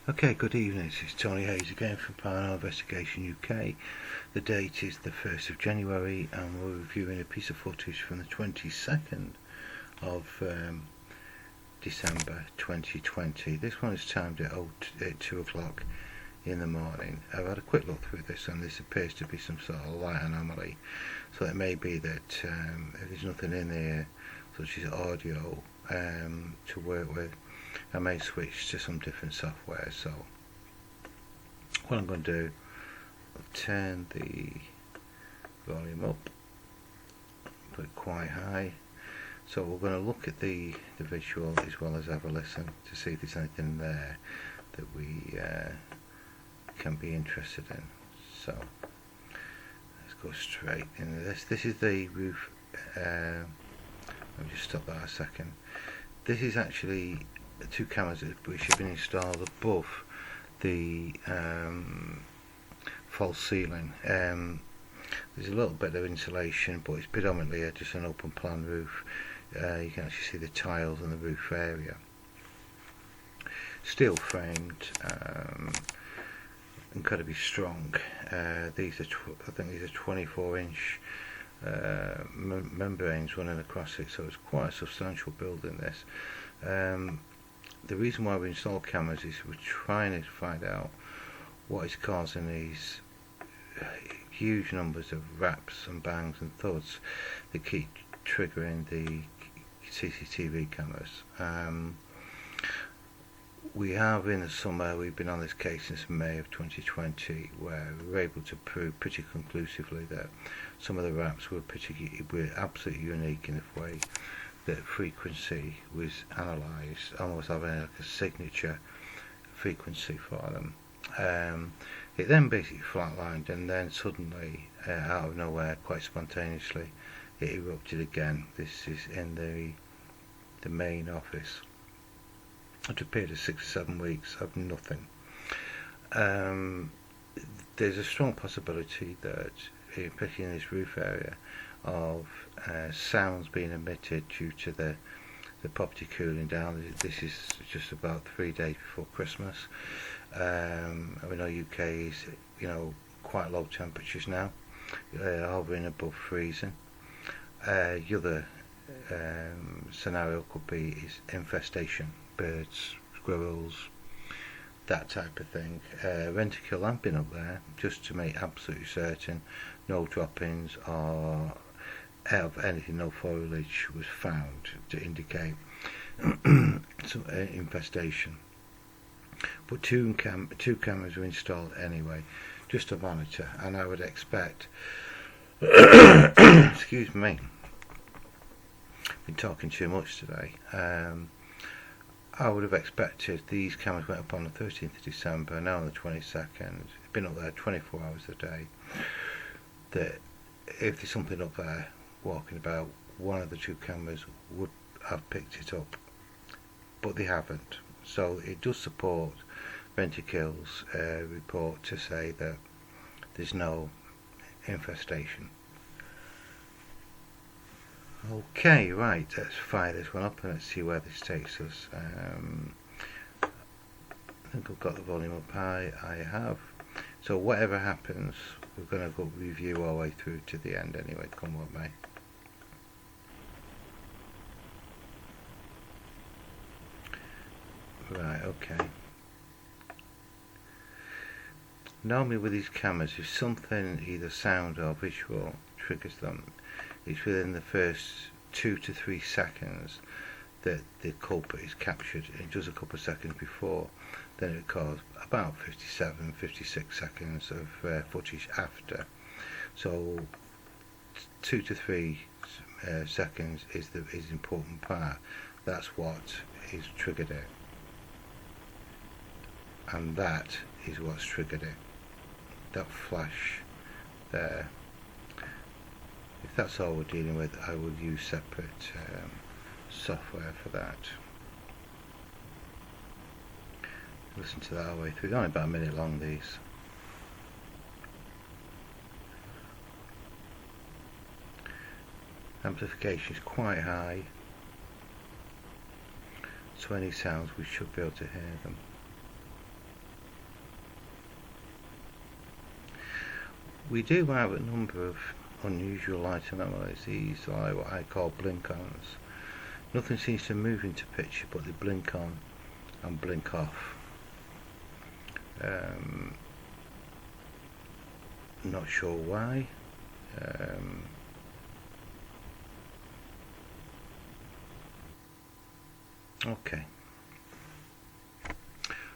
Okay, good evening. This is Tony Hayes again from Paranormal Investigation UK. The date is the 1st of January and we're reviewing a piece of footage from the 22nd of December 2020. This one is timed at 2 o'clock in the morning. I've had a quick look through this and this appears to be some sort of light anomaly. So it may be that if there's nothing in there, such as audio, to work with, I may switch to some different software. So what I'm going to do, I'll turn the volume up, put it quite high. So we're going to look at the visual as well as have a listen to see if there's anything there that we can be interested in. So let's go straight into this. This is the roof. Let me just stop that a second. This is actually two cameras which have been installed above the false ceiling. There's a little bit of insulation, but it's predominantly just an open plan roof. You can actually see the tiles in the roof area. Steel framed, incredibly strong. These are I think these are 24-inch membranes running across it, so it's quite a substantial building. This. The reason why we install cameras is we're trying to find out what is causing these huge numbers of raps and bangs and thuds that keep triggering the CCTV cameras. We have in the summer, we've been on this case since May of 2020, where we were able to prove pretty conclusively that some of the raps were absolutely unique in the way that frequency was analysed, almost having like a signature frequency for them. It then basically flatlined, and then suddenly, out of nowhere, quite spontaneously, it erupted again. This is in the main office. It appeared as 6 or 7 weeks of nothing. There's a strong possibility that, particularly in this roof area, of sounds being emitted due to the property cooling down. This is just about 3 days before Christmas. We know UK is, quite low temperatures now, hovering above freezing. The other scenario could be is infestation, birds, squirrels, that type of thing. Renticle have been up there just to make absolutely certain no droppings or of anything, no foliage was found to indicate some infestation. But two cameras were installed anyway, just to monitor, and I would expect excuse me, been talking too much today. I would have expected these cameras went up on the 13th of December, now on the 22nd, it's been up there 24 hours a day, that if there's something up there walking about, one of the two cameras would have picked it up, but they haven't. So it does support Renticle's report to say that there's no infestation. Okay, right, let's fire this one up and let's see where this takes us. I think I've got the volume up high. I have. So whatever happens, we're going to go review our way through to the end anyway, come what may. Right, okay. Normally with these cameras, if something, either sound or visual, triggers them, it's within the first 2 to 3 seconds that the culprit is captured. It does a couple of seconds before, then it records about 56 seconds of footage after. So 2 to 3 seconds is the important part. That's what is triggered it, and that is what's triggered it. That flash there. If that's all we're dealing with, I will use separate software for that. Listen to that all the way through. They're only about a minute long, these. Amplification is quite high, so any sounds we should be able to hear them. we do have a number of unusual light anomalies. These are what I call blink-ons. Nothing seems to move into picture, but they blink on and blink off. Not sure why. Okay.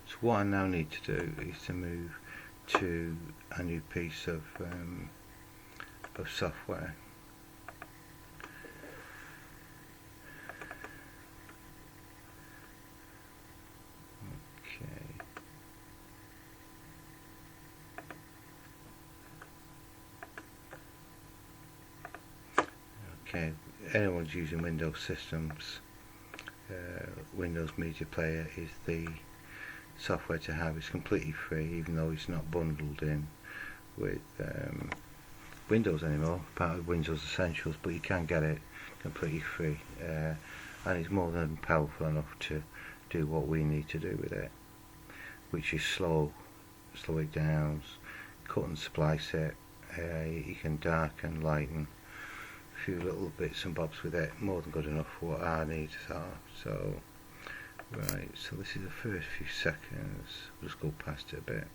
So what I now need to do is to move to a new piece of software. Okay, anyone's using Windows systems, Windows Media Player is the software to have. It's completely free, even though it's not bundled in with Windows anymore, part of Windows Essentials, but you can get it completely free, and it's more than powerful enough to do what we need to do with it, which is slow it down, cut and splice it. You can darken, lighten, a few little bits and bobs with it, more than good enough for what our needs are. So right, so this is the first few seconds. We'll just go past it a bit.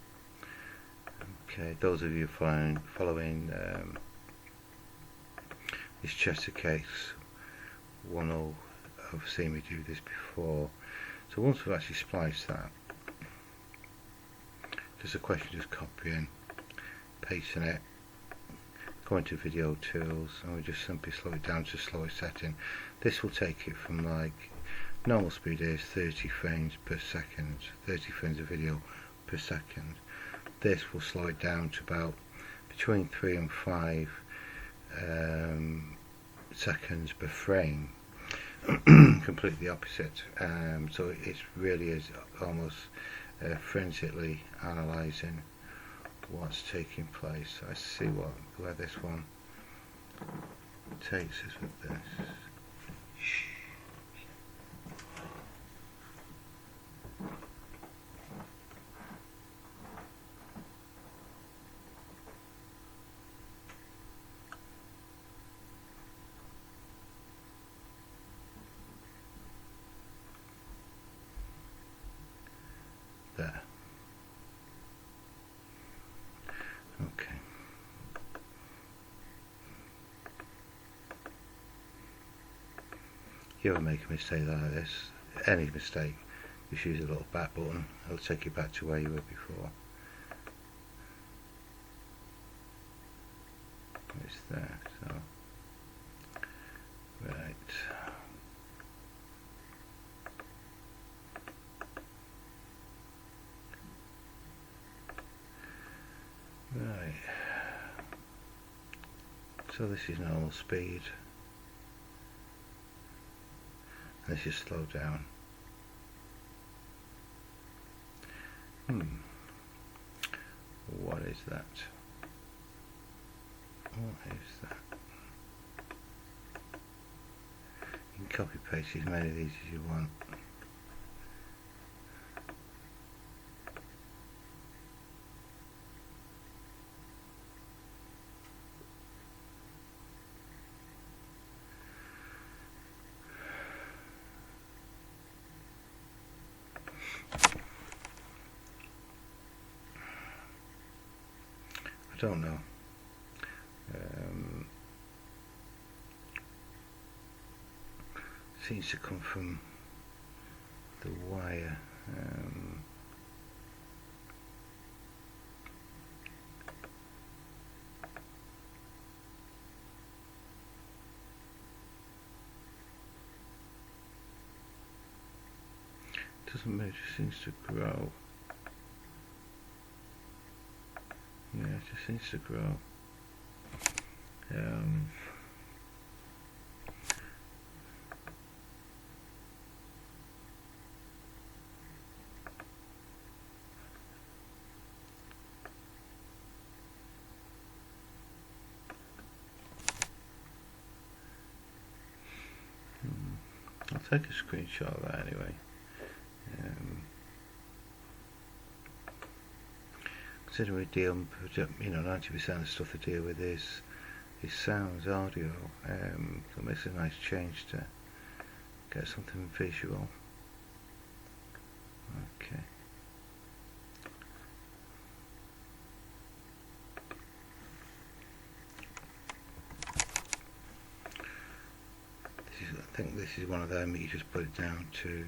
Okay, those of you following this Chester case will know I've seen me do this before. So once we've actually spliced that, just a question of copying, pasting it, going to video tools, and we just simply slow it down to slowest setting. This will take it from, like, normal speed is 30 frames per second, 30 frames of video per second. This will slow it down to about between 3 and 5 seconds per frame. Completely opposite. So it really is almost forensically analysing what's taking place. I see where this one takes us with this. There. Okay. You ever make a mistake like this, any mistake, just use a little back button, it'll take you back to where you were before. It's there, so right. Right, so this is normal speed, and this is slow down. What is that? What is that? You can copy paste as many of these as you want. I don't know. Seems to come from the wire. Doesn't move, just seems to grow. Yeah, it just seems to grow. I'll take a screenshot of that anyway. considering we deal, 90% of stuff we deal with is sounds, audio, so it makes a nice change to get something visual. Okay. I think this is one of them you just put it down to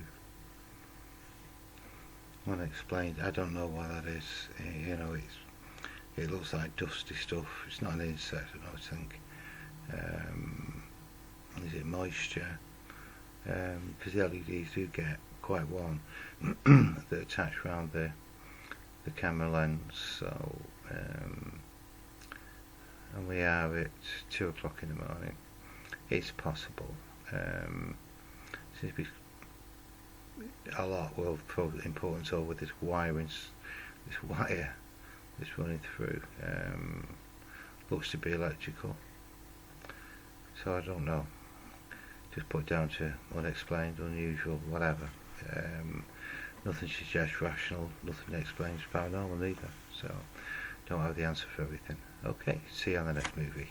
Unexplained. I don't know what that is. It looks like dusty stuff. It's not an insect, I don't think. Is it moisture? Because the LEDs do get quite warm that attach around the camera lens. So, and we are at 2 o'clock in the morning. It's possible. Seems to be a lot will put importance over this wire that's running through. Looks to be electrical, so I don't know. Just put down to unexplained, unusual, whatever. Nothing suggests rational, nothing explains paranormal either, so don't have the answer for everything. Okay, see you on the next movie.